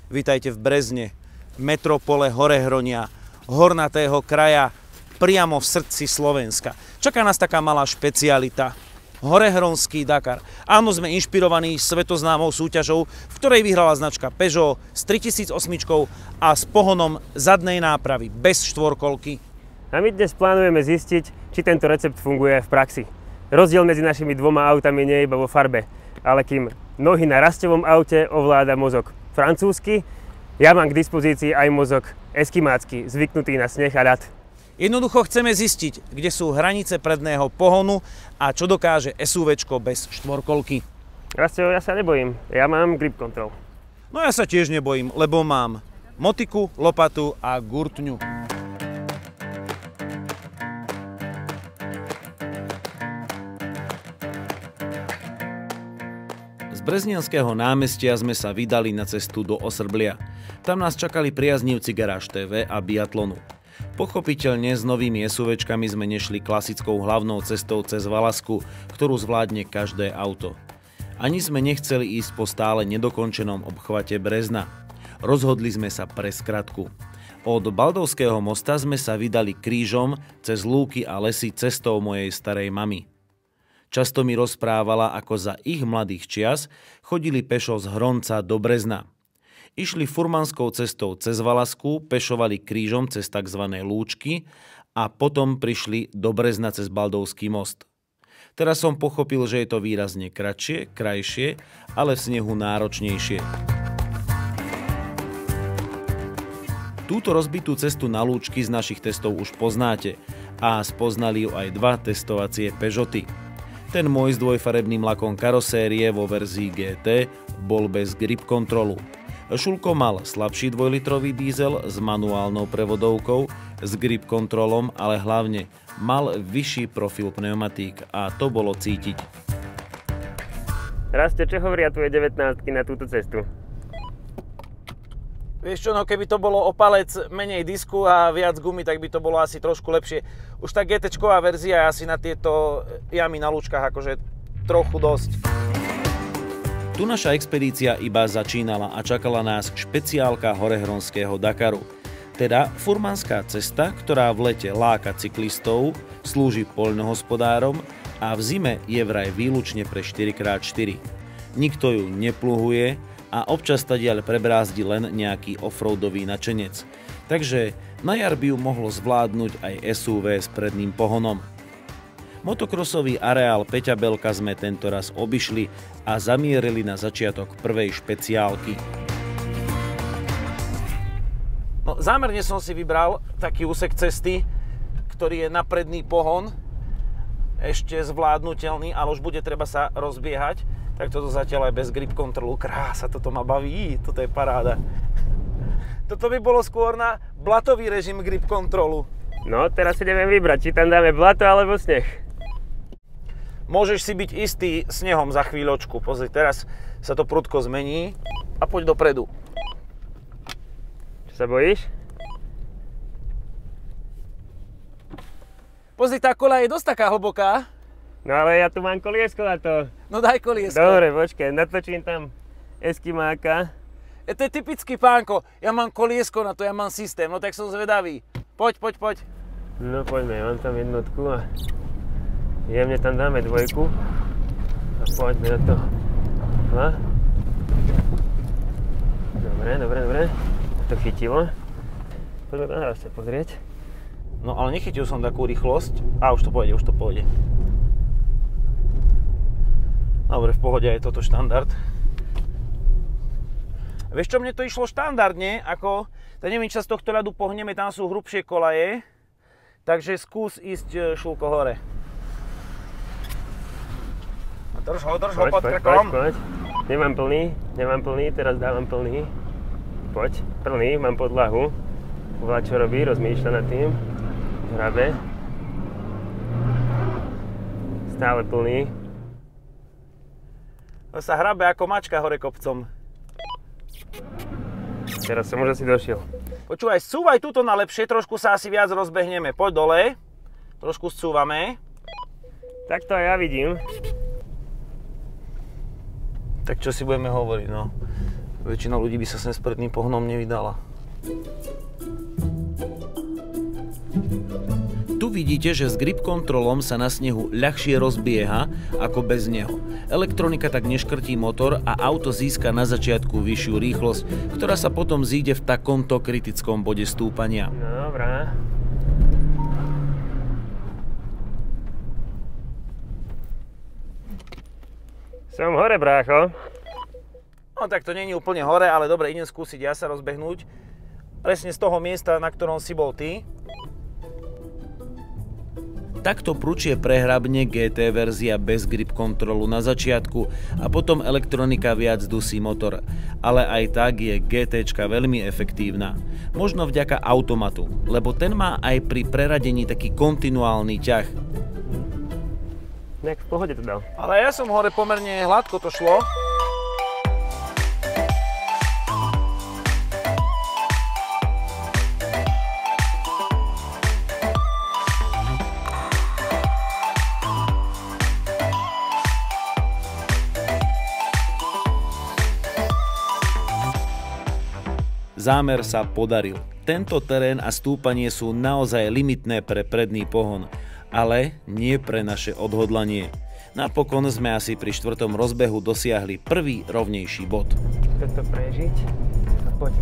Vítajte v Brezne, metropole Horehronia, hornatého kraja, priamo v srdci Slovenska. Čaká nás taká malá špecialita. Horehronský Dakar. Áno, sme inšpirovaní svetoznámou súťažou, v ktorej vyhrala značka Peugeot s 3008 a s pohonom zadnej nápravy, bez štvorkolky. A my dnes plánujeme zistiť, či tento recept funguje v praxi. Rozdiel medzi našimi dvoma autami nie je iba vo farbe, ale kým nohy na rastevom aute ovláda mozog francúzsky, ja mám k dispozícii aj mozog eskimácky, zvyknutý na sneh a ľad. Jednoducho chceme zistiť, kde sú hranice predného pohonu a čo dokáže SUVčko bez štvorkolky. Rastevo, ja sa nebojím, ja mám grip control. No ja sa tiež nebojím, lebo mám motiku, lopatu a gurtňu. Z Breznianského námestia sme sa vydali na cestu do Osrblia. Tam nás čakali priaznivci Garage TV a biatlonu. Pochopiteľne s novými SUVčkami sme nešli klasickou hlavnou cestou cez Valasku, ktorú zvládne každé auto. Ani sme nechceli ísť po stále nedokončenom obchvate Brezna. Rozhodli sme sa pre skratku. Od Baldovského mosta sme sa vydali krížom cez lúky a lesy cestou mojej starej mamy. Často mi rozprávala, ako za ich mladých čias chodili pešo z Hronca do Brezna. Išli furmanskou cestou cez Valasku, pešovali krížom cez tzv. Lúčky a potom prišli do Brezna cez Baldovský most. Teraz som pochopil, že je to výrazne kratšie, krajšie, ale v snehu náročnejšie. Túto rozbitú cestu na Lúčky z našich testov už poznáte a spoznali ju aj dva testovacie Peugeoty. Ten môj s dvojfarebným lakom karosérie vo verzii GT bol bez grip kontrolu. Šulko mal slabší 2-litrový diesel s manuálnou prevodovkou, s grip kontrolom, ale hlavne mal vyšší profil pneumatík a to bolo cítiť. Raste, čo hovoria tvoje 19-ky na túto cestu? Vieš čo, no keby to bolo o palec menej disku a viac gumy, tak by to bolo asi trošku lepšie. Už tá GT-čková verzia je asi na tieto jamy na lúčkach akože trochu dosť. Tu naša expedícia iba začínala a čakala nás špeciálka Horehronského Dakaru. Teda furmanská cesta, ktorá v lete láka cyklistov, slúži poľnohospodárom a v zime je vraj výlučne pre 4x4. Nikto ju nepluhuje a občas tadiaľ prebrázdi len nejaký offroadový nadšenec. Takže na jar by ju mohlo zvládnuť aj SUV s predným pohonom. Motokrosový areál Peťa Belka sme tentoraz obišli a zamierili na začiatok prvej špeciálky. No, zámerne som si vybral taký úsek cesty, ktorý je na predný pohon, ešte zvládnutelný, ale už bude treba sa rozbiehať. Tak toto zatiaľ aj bez grip kontrolu. Krása, toto ma baví, toto je paráda. Toto by bolo skôr na blatový režim grip kontrolu. No, teraz si ideme vybrať, či tam dáme blato alebo sneh. Môžeš si byť istý snehom za chvíľočku. Pozri, teraz sa to prudko zmení a poď dopredu. Čo sa bojíš? Pozri, tá koľaj je dosť taká hlboká. No ale ja tu mám koliesko na to. No daj koliesko. Dobre, počkaj, natočím tam eskimáka. To je typický pánko. Ja mám koliesko na to, ja mám systém, no tak som zvedavý. Poď. No poďme, mám tam jednotku a jemne tam dáme dvojku a poďme na to. Dobre. To chytilo. Poďme naraz sa pozrieť. No ale nechytil som takú rýchlosť. A už to pôjde. Dobre, v pohode je toto štandard. Vieš čo, mne to išlo štandardne, ako, tak neviem, či sa z tohto ľadu pohneme, tam sú hrubšie kolaje, takže skús ísť Šulko hore. Drž ho pod krkom. Poď. Nemám plný, teraz dávam plný. Poď, plný, mám podlahu. Volá, čo robí, rozmýšľa nad tým. Hrabe. Stále plný. To sa hrabe ako mačka hore kopcom. Teraz som už asi došiel. Počúvaj, scúvaj túto na lepšie, trošku sa asi viac rozbehneme. Poď dole, trošku scúvame. Tak to aj ja vidím. Tak čo si budeme hovoriť, no. Väčšina ľudí by sa sem s predným pohonom nevydala. Tu vidíte, že s grip kontrolom sa na snehu ľahšie rozbieha ako bez neho. Elektronika tak neškrtí motor a auto získa na začiatku vyššiu rýchlosť, ktorá sa potom zíde v takomto kritickom bode stúpania. Dobrá. Som hore, brácho. No tak to nie je úplne hore, ale dobre, idem skúsiť ja sa rozbehnúť. Presne z toho miesta, na ktorom si bol ty. Takto pručie prehrabne GT verzia bez grip kontrolu na začiatku a potom elektronika viac dusí motor. Ale aj tak je GTčka veľmi efektívna. Možno vďaka automatu, lebo ten má aj pri preradení taký kontinuálny ťah. Nejak v pohode to dal. Ale ja som hore pomerne hladko to šlo. Zámer sa podaril. Tento terén a stúpanie sú naozaj limitné pre predný pohon, ale nie pre naše odhodlanie. Napokon sme asi pri 4. rozbehu dosiahli prvý rovnejší bod. Toto prežiť. A poď,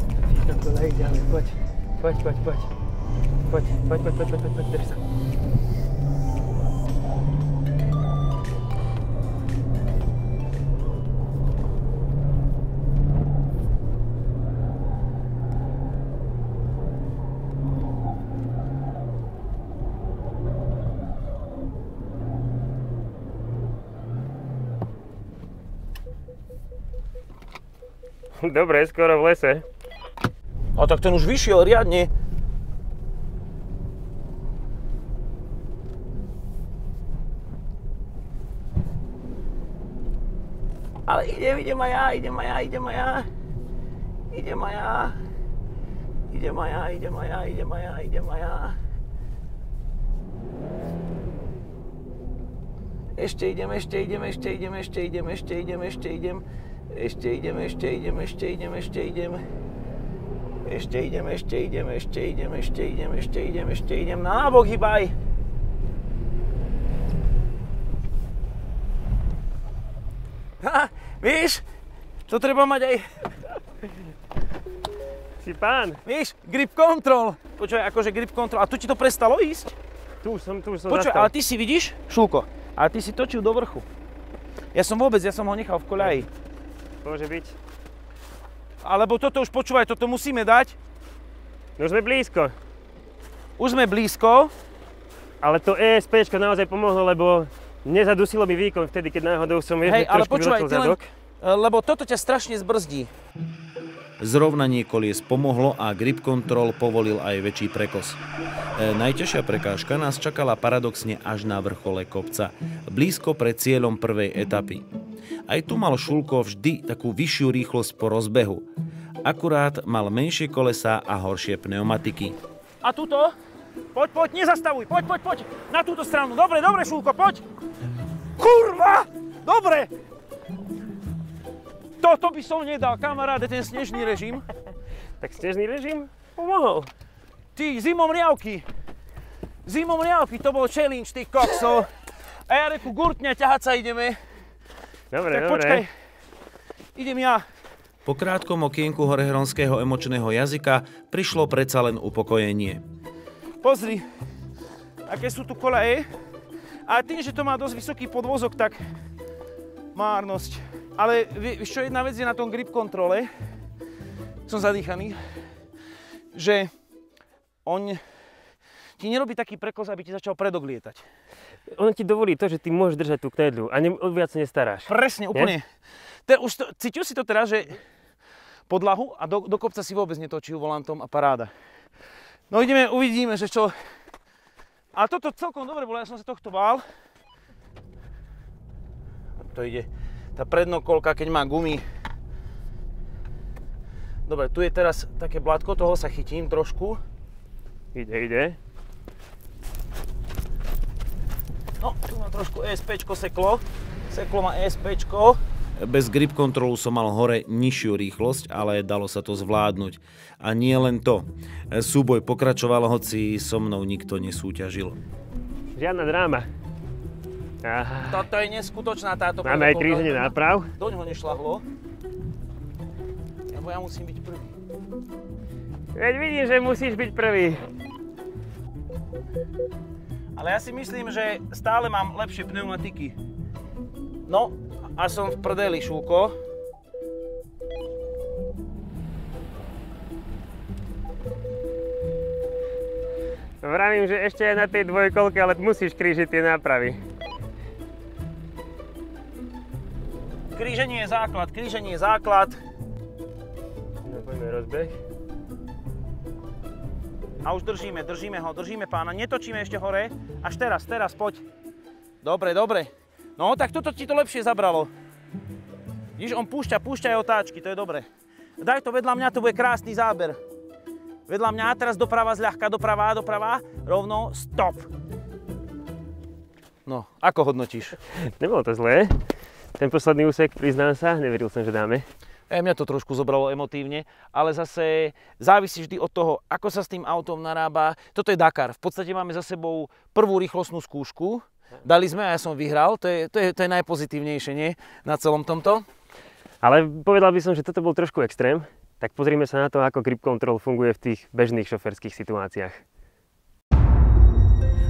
to lej ďalej, poď. Poď, drž sa. Dobre, skoro v lese. A tak ten už vyšiel riadne. Ale idem aj ja. Ešte idem. Na nábok hýbaj. Ha, víš, to treba mať aj... Si pán. Víš, grip control. Počúvaj, akože grip control. A tu ti to prestalo ísť? Tu už som Počúvaj, zastal. ale ty si vidíš, Šulko, ale ty si točil do vrchu. Ja som ho nechal v koľaji. Môže byť. Alebo toto už počúvaj, toto musíme dať. No už sme blízko. Už sme blízko. Ale to ESPčko naozaj pomohlo, lebo nezadusilo mi výkon vtedy, keď náhodou som trošku vyletel zadok. Lebo toto ťa strašne zbrzdí. Zrovnanie kolies pomohlo a grip control povolil aj väčší prekos. Najťažšia prekážka nás čakala paradoxne až na vrchole kopca, blízko pred cieľom prvej etapy. Aj tu mal Šulko vždy takú vyššiu rýchlosť po rozbehu. Akurát mal menšie kolesá a horšie pneumatiky. A tuto? Poď, nezastavuj, poď. Na túto stranu. Dobre, Šulko, poď. Kurva! Dobre. Toto by som nedal, kamaráde, ten snežný režim. Tak snežný režim pomohol. Ty, zimom riavky, to bol challenge tých koksov. A ja reku, gurtňa, ťahať sa ideme. Dobre. Počkaj, idem ja. Po krátkom okienku horehronského emočného jazyka prišlo predsa len upokojenie. Pozri, aké sú tu koľaje. A tým, že to má dosť vysoký podvozok, tak márnosť. Ale vieš čo, jedna vec je na tom grip kontrole, som zadýchaný, že on ti nerobí taký prekos, aby ti začal predok lietať. On ti dovolí to, že ty môžeš držať tú knedľu a viac nestaráš. Presne, úplne. Cítil si to teraz, že podlahu a do kopca si vôbec netočil volantom a paráda. No uvidíme, že čo. A toto celkom dobre bolo, ja som sa tohto bál. To ide. Tá prednokolka, keď má gumy. Dobre, tu je teraz také blátko, toho sa chytím trošku. Ide. No, tu má trošku ESPčko seklo. Seklo má ESPčko. Bez grip kontrolu som mal hore nižšiu rýchlosť, ale dalo sa to zvládnuť. A nie len to. Súboj pokračoval, hoci so mnou nikto nesúťažil. Žiadna dráma. Aha. Toto je neskutočná táto... Máme aj kríženie náprav. Doň ho nešľahlo. Lebo ja musím byť prvý. Veď vidím, že musíš byť prvý. Ale ja si myslím, že stále mám lepšie pneumatiky. No, a som v prdeli, Šúko. Vravím, že ešte aj na tej dvojkolke, ale musíš krížiť tie nápravy. Kríženie je základ, kríženie je základ. No, poďme rozbeh. A už držíme ho, držíme pána. Netočíme ešte hore. Až teraz, poď. Dobre, dobre. No, tak toto ti to lepšie zabralo. Vidíš, on púšťa aj otáčky, to je dobre. Daj to vedľa mňa, to bude krásny záber. Vedľa mňa, teraz doprava zľahka, doprava, rovno, stop. No, ako hodnotíš? Nebolo to zlé. Ten posledný úsek, priznám sa, neveril som, že dáme. Mňa to trošku zobralo emotívne, ale zase závisí vždy od toho, ako sa s tým autom narába. Toto je Dakar. V podstate máme za sebou prvú rýchlostnú skúšku. Dali sme a ja som vyhral, to je najpozitívnejšie, nie? Na celom tomto. Ale povedal by som, že toto bol trošku extrém. Tak pozrime sa na to, ako grip control funguje v tých bežných šoférskych situáciách.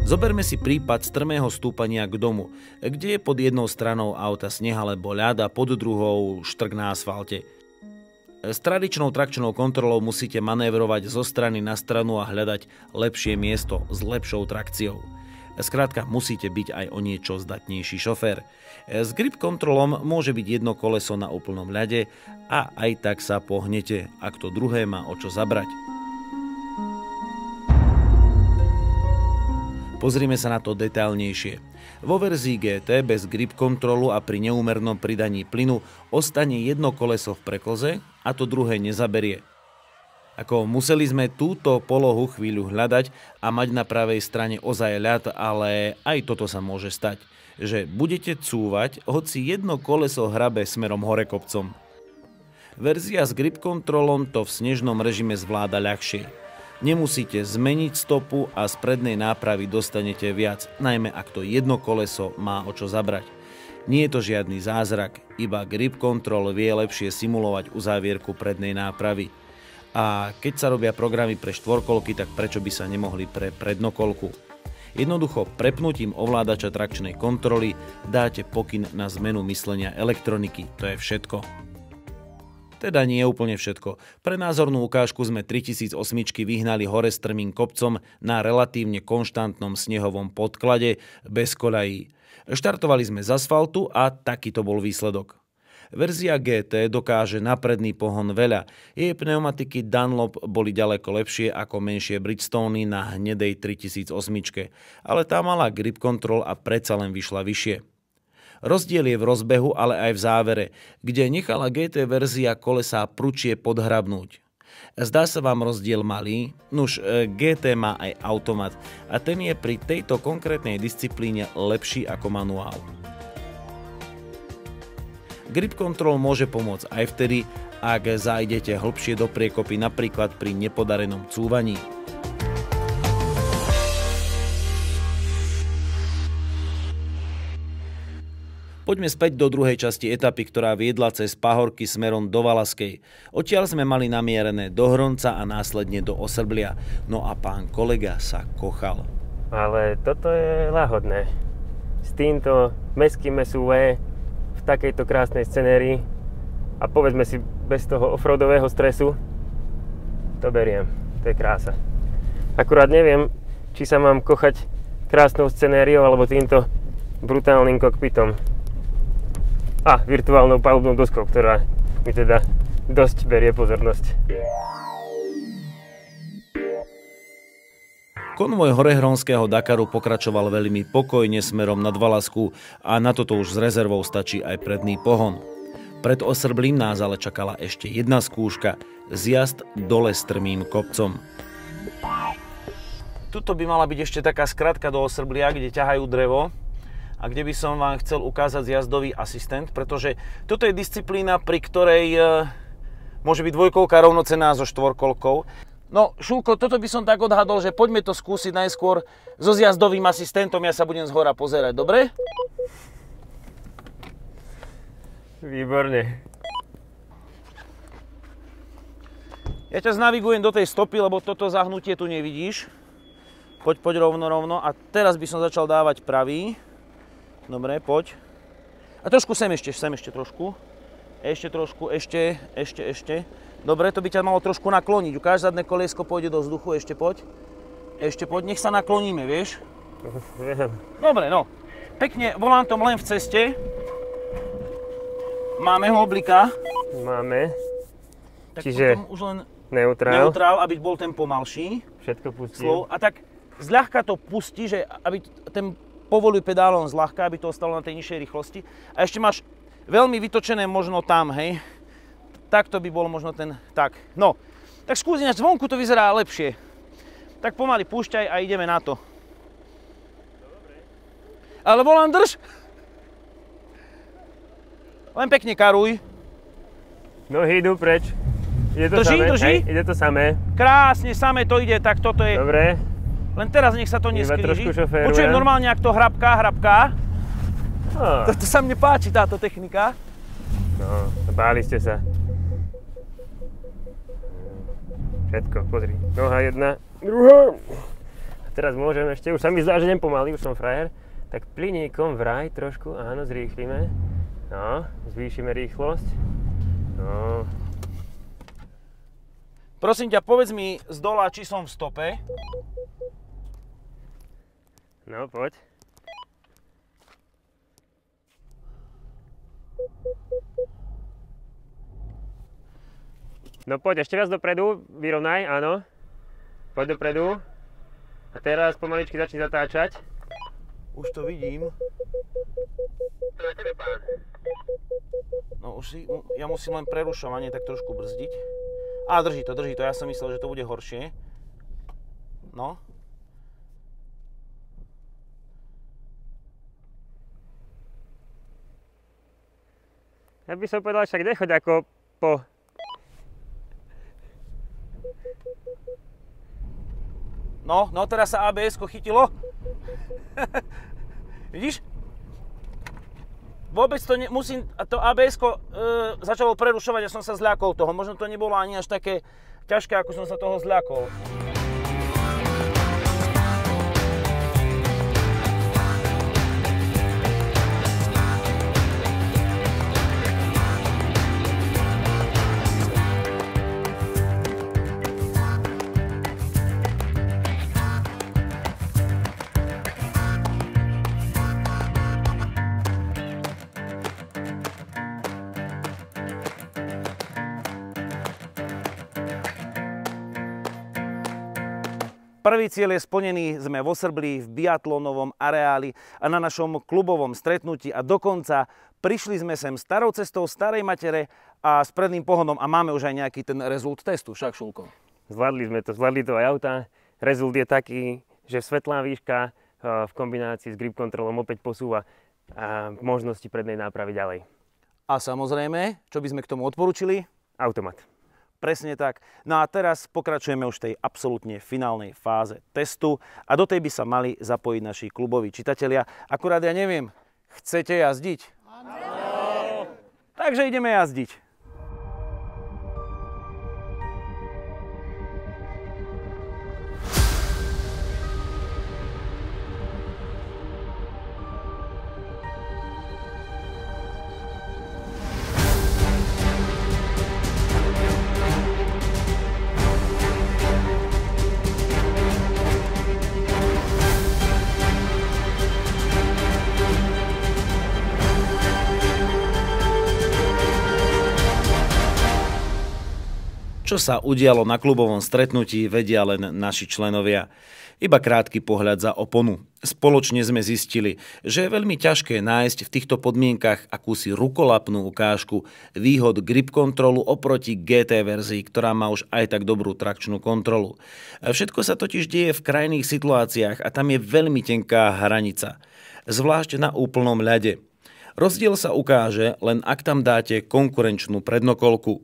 Zoberme si prípad strmého stúpania k domu, kde je pod jednou stranou auta sneh alebo ľad a pod druhou štrk na asfalte. S tradičnou trakčnou kontrolou musíte manévrovať zo strany na stranu a hľadať lepšie miesto s lepšou trakciou. Skrátka, musíte byť aj o niečo zdatnejší šofér. S grip kontrolom môže byť jedno koleso na úplnom ľade a aj tak sa pohnete, ak to druhé má o čo zabrať. Pozrime sa na to detailnejšie. Vo verzii GT bez grip kontrolu a pri neúmernom pridaní plynu ostane jedno koleso v preklze a to druhé nezaberie. Museli sme túto polohu chvíľu hľadať a mať na pravej strane ozaj ľad, ale aj toto sa môže stať, že budete cúvať, hoci jedno koleso hrabe smerom hore kopcom. Verzia s grip kontrolom to v snežnom režime zvláda ľahšie. Nemusíte zmeniť stopu a z prednej nápravy dostanete viac, najmä ak to jedno koleso má o čo zabrať. Nie je to žiadny zázrak, iba grip control vie lepšie simulovať uzávierku prednej nápravy. A keď sa robia programy pre štvorkolky, tak prečo by sa nemohli pre prednokolku? Jednoducho prepnutím ovládača trakčnej kontroly dáte pokyn na zmenu myslenia elektroniky, to je všetko. Teda nie úplne všetko. Pre názornú ukážku sme 3008 vyhnali hore strmým kopcom na relatívne konštantnom snehovom podklade bez koľají. Štartovali sme z asfaltu a takýto bol výsledok. Verzia GT dokáže na predný pohon veľa. Jej pneumatiky Dunlop boli ďaleko lepšie ako menšie Bridgestony na hnedej 3008, ale tá mala grip control a predsa len vyšla vyššie. Rozdiel je v rozbehu, ale aj v závere, kde nechala GT verzia kolesá prudšie podhrabnúť. Zdá sa vám rozdiel malý? Nuž, GT má aj automat a ten je pri tejto konkrétnej disciplíne lepší ako manuál. Grip control môže pomôcť aj vtedy, ak zájdete hlbšie do priekopy, napríklad pri nepodarenom cúvaní. Poďme späť do druhej časti etapy, ktorá viedla cez pahorky smerom do Valaskej. Odtiaľ sme mali namierené do Hronca a následne do Osrblia. No a pán kolega sa kochal. Ale toto je lahodné. S týmto mestským SUV v takejto krásnej scenérii a povedzme si bez toho offroadového stresu, to beriem. To je krása. Akurát neviem, či sa mám kochať krásnou scenériou alebo týmto brutálnym kokpitom. A virtuálnou palubnou doskou, ktorá mi teda dosť berie pozornosť. Konvoj horehronského Dakaru pokračoval veľmi pokojne smerom nad Valasku a na toto už s rezervou stačí aj predný pohon. Pred Osrblím nás ale čakala ešte jedna skúška, zjazd dole strmým kopcom. Tuto by mala byť ešte taká skratka do Osrblia, kde ťahajú drevo. A a kde by som vám chcel ukázať zjazdový asistent, pretože toto je disciplína, pri ktorej môže byť dvojkolka rovnocenná so štvorkolkou. No, Šulko, toto by som tak odhadol, že poďme to skúsiť najskôr so zjazdovým asistentom, ja sa budem zhora pozerať, dobre? Výborne. Ja ťa znavigujem do tej stopy, lebo toto zahnutie tu nevidíš. Poď rovno. A teraz by som začal dávať pravý. Dobre, poď. A trošku sem ešte trošku. Ešte trošku, ešte. Dobre, to by ťa malo trošku nakloniť. Ukáž, zadné koliesko pôjde do vzduchu, ešte poď. Nech sa nakloníme, vieš? Dobre, no. Pekne, volantom len v ceste. Máme ho oblika. Máme. Tak čiže už len neutrál, aby bol ten pomalší. Všetko pustí. A tak zľahka to pustí, že aby ten povoluje pedálom zľahka, aby to ostalo na tej nižšej rýchlosti. A ešte máš veľmi vytočené možno tam, hej. Takto by bol možno ten, tak. No, tak skús ináč, zvonku to vyzerá lepšie. Tak pomaly púšťaj a ideme na to. Dobre. Ale volám drž. Len pekne karuj. Nohy idú preč. Ide to Drží? Hej, ide to samé. Krásne, samé to ide, tak toto je. Dobre. Len teraz nech sa to neskríži. šoférujem. Počujem normálne, ak to hrabká. Oh. To sa mne páči, táto technika. No, báli ste sa. Všetko, pozri. Noha jedna, druhá. A teraz môžem ešte, už sa mi zdá, že idem pomaly, už som frajer. Tak plyníkom vraj trošku, áno, zrýchlime. No, zvýšime rýchlosť. No. Prosím ťa, povedz mi z dola, či som v stope. No, poď. No poď, ešte viac dopredu, vyrovnaj, áno. Poď dopredu. A teraz pomaličky začni zatáčať. Už to vidím. No ja musím len prerušovanie tak trošku brzdiť. Á, drží to, ja som myslel, že to bude horšie. No. Ja by som povedal, však nechoď ako po... No, teraz sa ABS-ko chytilo. Vidíš? Vôbec to musím, to ABS-ko začalo prerušovať a som sa zľakol toho. Možno to nebolo ani až také ťažké, ako som sa toho zľakol. Prvý cieľ je splnený, sme v Osrbli, v biatlonovom areáli a na našom klubovom stretnutí a dokonca prišli sme sem starou cestou Starej Matere a s predným pohonom a máme už aj nejaký ten rezult testu, však Šulko? Zvládli to aj auta. Rezult je taký, že svetlá výška v kombinácii s grip kontrolom opäť posúva možnosti prednej nápravy ďalej. A samozrejme, čo by sme k tomu odporúčili? Automat. Presne tak. No a teraz pokračujeme už v tej absolútne finálnej fáze testu a do tej by sa mali zapojiť naši kluboví čitatelia. Akurát ja neviem, chcete jazdiť? Áno! Takže ideme jazdiť. Čo sa udialo na klubovom stretnutí, vedia len naši členovia. Iba krátky pohľad za oponu. Spoločne sme zistili, že je veľmi ťažké nájsť v týchto podmienkach akúsi rukolapnú ukážku výhod grip kontrolu oproti GT verzii, ktorá má už aj tak dobrú trakčnú kontrolu. Všetko sa totiž deje v krajných situáciách a tam je veľmi tenká hranica, zvlášť na úplnom ľade. Rozdiel sa ukáže, len ak tam dáte konkurenčnú prednokolku.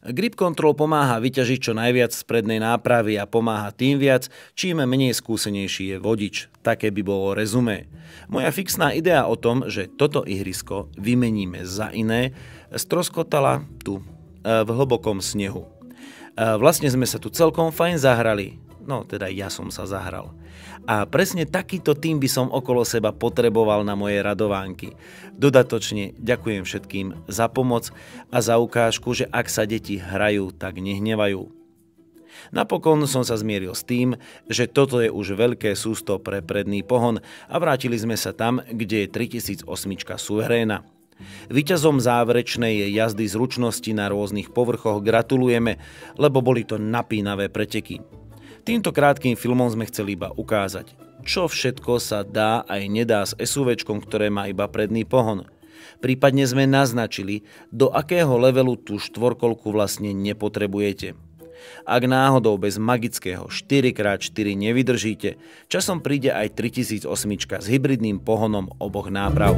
Grip Control pomáha vyťažiť čo najviac z prednej nápravy a pomáha tým viac, čím menej skúsenejší je vodič. Také by bolo rezumé. Moja fixná idea o tom, že toto ihrisko vymeníme za iné, stroskotala tu, v hlbokom snehu. Vlastne sme sa tu celkom fajn zahrali. No, teda ja som sa zahral. A presne takýto tým by som okolo seba potreboval na moje radovánky. Dodatočne ďakujem všetkým za pomoc a za ukážku, že ak sa deti hrajú, tak nehnevajú. Napokon som sa zmieril s tým, že toto je už veľké sústo pre predný pohon a vrátili sme sa tam, kde je 3008 suveréna. Víťazom záverečnej jazdy zručnosti na rôznych povrchoch gratulujeme, lebo boli to napínavé preteky. Týmto krátkým filmom sme chceli iba ukázať, čo všetko sa dá aj nedá s SUVčkom, ktoré má iba predný pohon. Prípadne sme naznačili, do akého levelu tú štvorkolku vlastne nepotrebujete. Ak náhodou bez magického 4x4 nevydržíte, časom príde aj 3008 s hybridným pohonom oboch náprav.